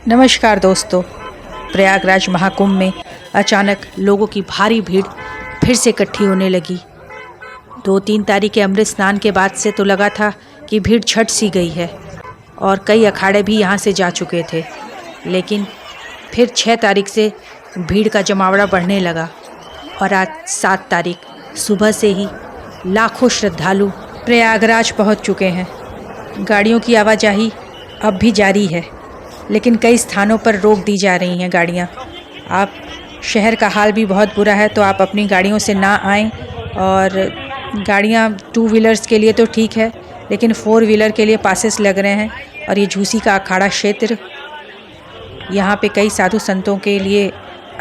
नमस्कार दोस्तों। प्रयागराज महाकुंभ में अचानक लोगों की भारी भीड़ फिर से इकट्ठी होने लगी। 2-3 तारीख के अमृत स्नान के बाद से तो लगा था कि भीड़ छट सी गई है और कई अखाड़े भी यहाँ से जा चुके थे, लेकिन फिर 6 तारीख से भीड़ का जमावड़ा बढ़ने लगा और आज 7 तारीख सुबह से ही लाखों श्रद्धालु प्रयागराज पहुँच चुके हैं। गाड़ियों की आवाजाही अब भी जारी है, लेकिन कई स्थानों पर रोक दी जा रही हैं गाड़ियाँ। आप शहर का हाल भी बहुत बुरा है, तो आप अपनी गाड़ियों से ना आएं। और गाड़ियाँ 2 व्हीलर्स के लिए तो ठीक है, लेकिन 4 व्हीलर के लिए पासेस लग रहे हैं। और ये झूसी का अखाड़ा क्षेत्र, यहाँ पे कई साधु संतों के लिए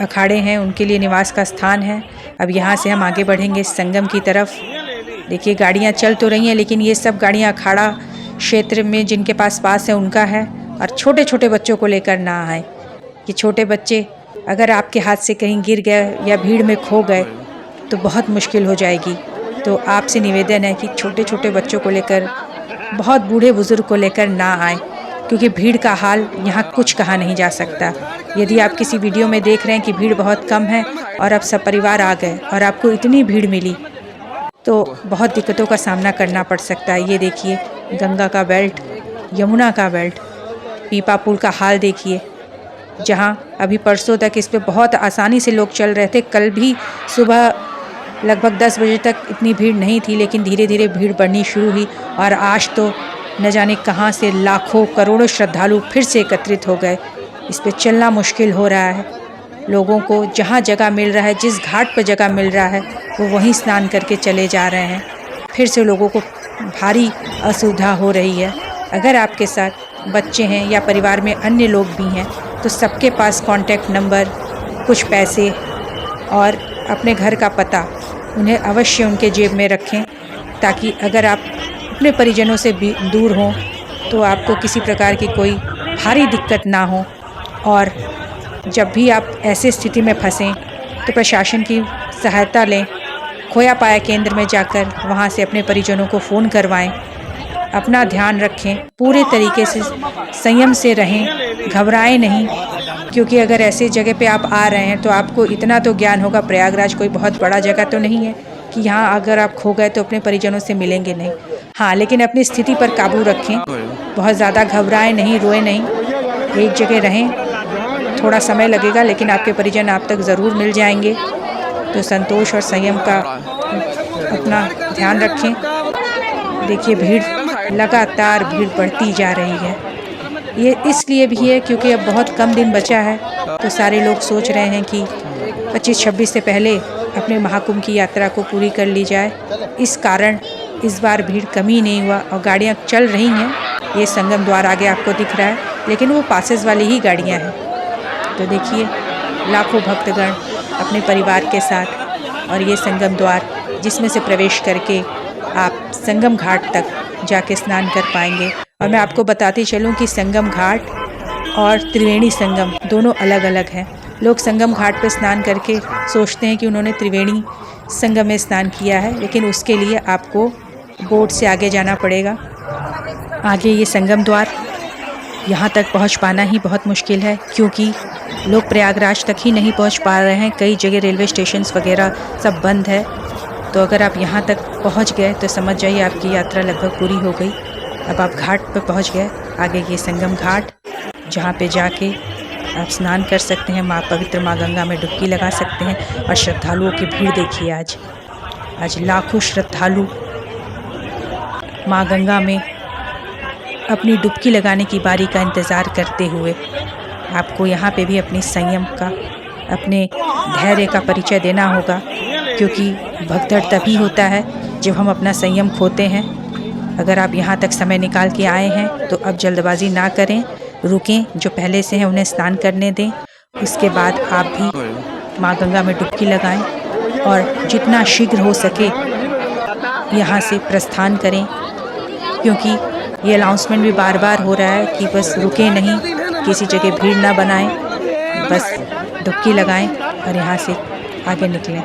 अखाड़े हैं, उनके लिए निवास का स्थान है। अब यहाँ से हम आगे बढ़ेंगे संगम की तरफ। देखिए गाड़ियाँ चल तो रही हैं, लेकिन ये सब गाड़ियाँ अखाड़ा क्षेत्र में जिनके पास है उनका है। और छोटे छोटे बच्चों को लेकर ना आए कि छोटे बच्चे अगर आपके हाथ से कहीं गिर गए या भीड़ में खो गए तो बहुत मुश्किल हो जाएगी। तो आपसे निवेदन है कि छोटे छोटे बच्चों को लेकर, बहुत बूढ़े बुज़ुर्ग को लेकर ना आए, क्योंकि भीड़ का हाल यहाँ कुछ कहा नहीं जा सकता। यदि आप किसी वीडियो में देख रहे हैं कि भीड़ बहुत कम है और अब सब परिवार आ गए और आपको इतनी भीड़ मिली, तो बहुत दिक्कतों का सामना करना पड़ सकता है। ये देखिए गंगा का बेल्ट, यमुना का बेल्ट, पीपा पुल का हाल देखिए, जहाँ अभी परसों तक इस पे बहुत आसानी से लोग चल रहे थे। कल भी सुबह लगभग 10 बजे तक इतनी भीड़ नहीं थी, लेकिन धीरे धीरे भीड़ बढ़नी शुरू हुई और आज तो न जाने कहाँ से लाखों करोड़ों श्रद्धालु फिर से एकत्रित हो गए। इस पे चलना मुश्किल हो रहा है। लोगों को जहाँ जगह मिल रहा है, जिस घाट पर जगह मिल रहा है, वो वहीं स्नान करके चले जा रहे हैं। फिर से लोगों को भारी असुविधा हो रही है। अगर आपके साथ बच्चे हैं या परिवार में अन्य लोग भी हैं, तो सबके पास कांटेक्ट नंबर, कुछ पैसे और अपने घर का पता उन्हें अवश्य उनके जेब में रखें, ताकि अगर आप अपने परिजनों से भी दूर हों तो आपको किसी प्रकार की कोई भारी दिक्कत ना हो। और जब भी आप ऐसे स्थिति में फंसें तो प्रशासन की सहायता लें। खोया पाया केंद्र में जाकर वहाँ से अपने परिजनों को फ़ोन करवाएं। अपना ध्यान रखें, पूरे तरीके से संयम से रहें, घबराएं नहीं, क्योंकि अगर ऐसे जगह पे आप आ रहे हैं तो आपको इतना तो ज्ञान होगा, प्रयागराज कोई बहुत बड़ा जगह तो नहीं है कि यहाँ अगर आप खो गए तो अपने परिजनों से मिलेंगे नहीं। हाँ, लेकिन अपनी स्थिति पर काबू रखें, बहुत ज़्यादा घबराएं नहीं, रोए नहीं, एक जगह रहें। थोड़ा समय लगेगा, लेकिन आपके परिजन आप तक ज़रूर मिल जाएंगे। तो संतोष और संयम का अपना ध्यान रखें। देखिए लगातार भीड़ बढ़ती जा रही है। ये इसलिए भी है क्योंकि अब बहुत कम दिन बचा है, तो सारे लोग सोच रहे हैं कि 25-26 से पहले अपने महाकुंभ की यात्रा को पूरी कर ली जाए। इस कारण इस बार भीड़ कमी नहीं हुआ और गाड़ियाँ चल रही हैं। ये संगम द्वार आगे आपको दिख रहा है, लेकिन वो पासेस वाली ही गाड़ियाँ हैं। तो देखिए लाखों भक्तगण अपने परिवार के साथ, और ये संगम द्वार जिसमें से प्रवेश करके आप संगम घाट तक जाके स्नान कर पाएंगे। और मैं आपको बताती चलूं कि संगम घाट और त्रिवेणी संगम दोनों अलग अलग हैं। लोग संगम घाट पर स्नान करके सोचते हैं कि उन्होंने त्रिवेणी संगम में स्नान किया है, लेकिन उसके लिए आपको बोट से आगे जाना पड़ेगा। आगे ये संगम द्वार, यहाँ तक पहुँच पाना ही बहुत मुश्किल है, क्योंकि लोग प्रयागराज तक ही नहीं पहुँच पा रहे हैं। कई जगह रेलवे स्टेशंस वगैरह सब बंद है। तो अगर आप यहाँ तक पहुँच गए तो समझ जाइए आपकी यात्रा लगभग पूरी हो गई। अब आप घाट पर पहुँच गए। आगे ये संगम घाट, जहाँ पे जाके आप स्नान कर सकते हैं, पवित्र माँ गंगा में डुबकी लगा सकते हैं। और श्रद्धालुओं की भीड़ देखिए, आज लाखों श्रद्धालु माँ गंगा में अपनी डुबकी लगाने की बारी का इंतज़ार करते हुए। आपको यहाँ पे भी अपनी संयम का, अपने धैर्य का परिचय देना होगा, क्योंकि भगदड़ तभी होता है जब हम अपना संयम खोते हैं। अगर आप यहाँ तक समय निकाल के आए हैं तो अब जल्दबाजी ना करें, रुकें। जो पहले से हैं उन्हें स्नान करने दें। उसके बाद आप भी माँ गंगा में डुबकी लगाएं और जितना शीघ्र हो सके यहाँ से प्रस्थान करें, क्योंकि ये अनाउंसमेंट भी बार बार हो रहा है कि बस रुकें नहीं, किसी जगह भीड़ ना बनाएं, बस डुबकी लगाएं और यहाँ से आगे निकलें।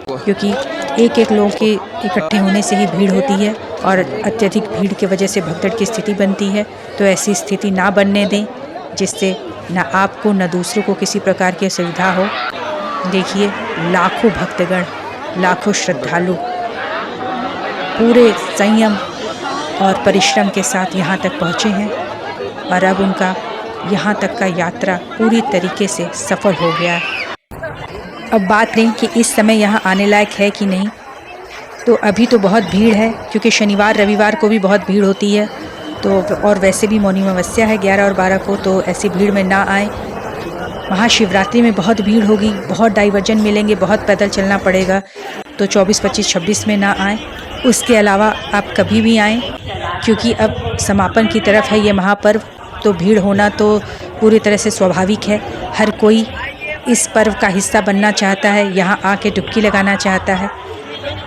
क्योंकि एक एक लोगों के इकट्ठे होने से ही भीड़ होती है और अत्यधिक भीड़ की वजह से भगदड़ की स्थिति बनती है। तो ऐसी स्थिति ना बनने दें जिससे ना आपको न दूसरों को किसी प्रकार की असुविधा हो। देखिए, लाखों भक्तगण, लाखों श्रद्धालु पूरे संयम और परिश्रम के साथ यहाँ तक पहुँचे हैं और अब उनका यहाँ तक का यात्रा पूरी तरीके से सफल हो गया है। अब बात नहीं कि इस समय यहाँ आने लायक है कि नहीं, तो अभी तो बहुत भीड़ है क्योंकि शनिवार रविवार को भी बहुत भीड़ होती है। तो और वैसे भी मौनी अमावस्या है 11 और 12 को, तो ऐसी भीड़ में ना आए। महाशिवरात्रि में बहुत भीड़ होगी, बहुत डाइवर्जन मिलेंगे, बहुत पैदल चलना पड़ेगा, तो 24, 25, 26 में ना आए। उसके अलावा आप कभी भी आएँ, क्योंकि अब समापन की तरफ है ये महापर्व, तो भीड़ होना तो पूरी तरह से स्वाभाविक है। हर कोई इस पर्व का हिस्सा बनना चाहता है, यहाँ आके डुबकी लगाना चाहता है।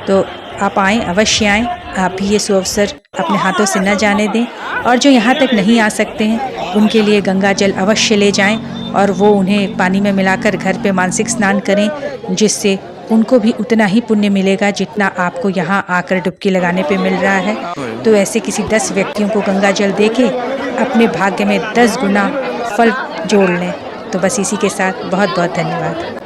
तो आप आएँ, अवश्य आएँ। आप भी ये सुअवसर अपने हाथों से न जाने दें, और जो यहाँ तक नहीं आ सकते हैं उनके लिए गंगा जल अवश्य ले जाएं और वो उन्हें पानी में मिलाकर घर पे मानसिक स्नान करें, जिससे उनको भी उतना ही पुण्य मिलेगा जितना आपको यहाँ आकर डुबकी लगाने पे मिल रहा है। तो ऐसे किसी 10 व्यक्तियों को गंगा जल देके अपने भाग्य में 10 गुना फल जोड़ लें। तो बस इसी के साथ बहुत बहुत धन्यवाद।